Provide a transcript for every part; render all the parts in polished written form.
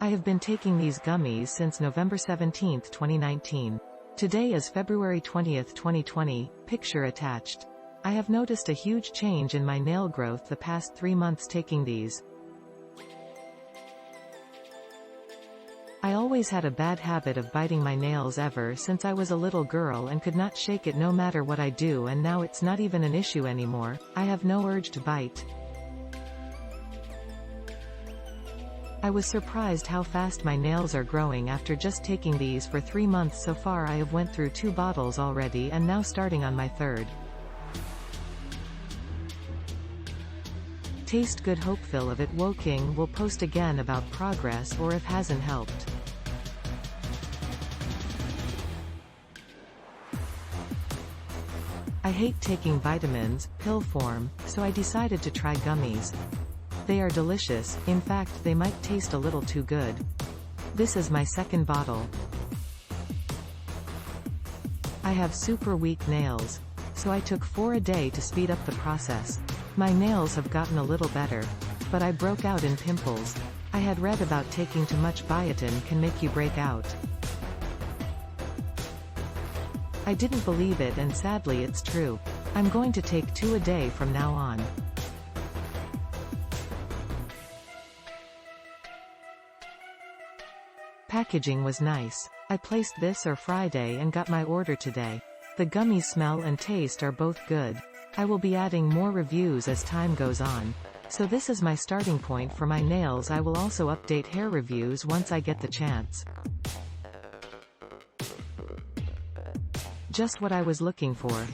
I have been taking these gummies since November 17, 2019. Today is February 20, 2020, picture attached. I have noticed a huge change in my nail growth the past 3 months taking these. I always had a bad habit of biting my nails ever since I was a little girl and could not shake it no matter what I do, and now it's not even an issue anymore. I have no urge to bite. I was surprised how fast my nails are growing after just taking these for 3 months so far. I have went through 2 bottles already and now starting on my 3rd. Taste good. Hopeful of it. Woking will post again about progress or if hasn't helped. I hate taking vitamins, pill form, so I decided to try gummies. They are delicious, in fact they might taste a little too good. This is my 2nd bottle. I have super weak nails, so I took 4 a day to speed up the process. My nails have gotten a little better, but I broke out in pimples. I had read about taking too much biotin can make you break out. I didn't believe it, and sadly it's true. I'm going to take 2 a day from now on. Packaging was nice. I placed this on Friday and got my order today. The gummies smell and taste are both good. I will be adding more reviews as time goes on. So this is my starting point for my nails. I will also update hair reviews once I get the chance. Just what I was looking for.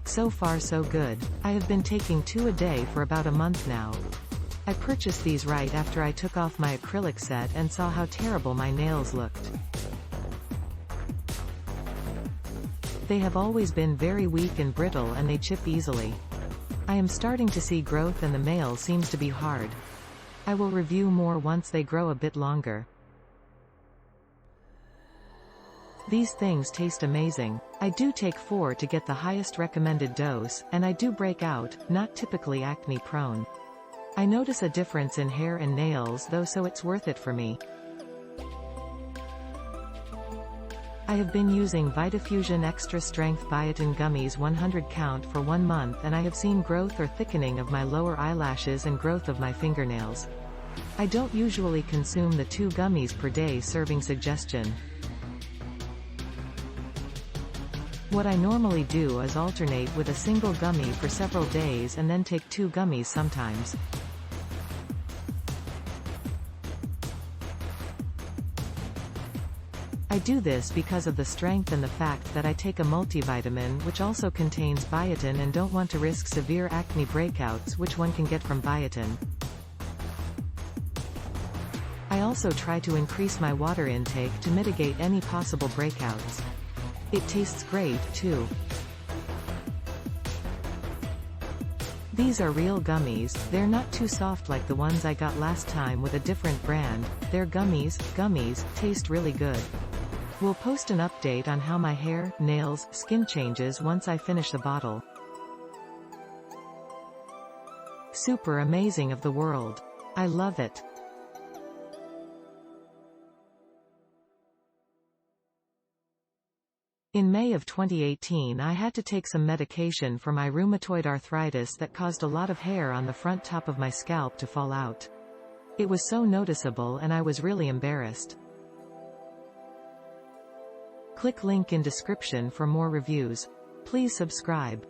So far so good. I have been taking 2 a day for about a month now. I purchased these right after I took off my acrylic set and saw how terrible my nails looked. They have always been very weak and brittle and they chip easily. I am starting to see growth and the nail seems to be hard. I will review more once they grow a bit longer. These things taste amazing. I do take 4 to get the highest recommended dose, and I do break out, not typically acne prone. I notice a difference in hair and nails though, so it's worth it for me. I have been using Vitafusion Extra Strength Biotin Gummies 100 count for 1 month and I have seen growth or thickening of my lower eyelashes and growth of my fingernails. I don't usually consume the 2 gummies per day serving suggestion. What I normally do is alternate with a single gummy for several days and then take 2 gummies sometimes. I do this because of the strength and the fact that I take a multivitamin which also contains biotin and don't want to risk severe acne breakouts which one can get from biotin. I also try to increase my water intake to mitigate any possible breakouts. It tastes great, too. These are real gummies. They're not too soft like the ones I got last time with a different brand. They're gummies. Gummies taste really good. We'll post an update on how my hair, nails, skin changes once I finish the bottle. Super amazing of the world. I love it. In May of 2018 I had to take some medication for my rheumatoid arthritis that caused a lot of hair on the front top of my scalp to fall out. It was so noticeable and I was really embarrassed. Click link in description for more reviews. Please subscribe.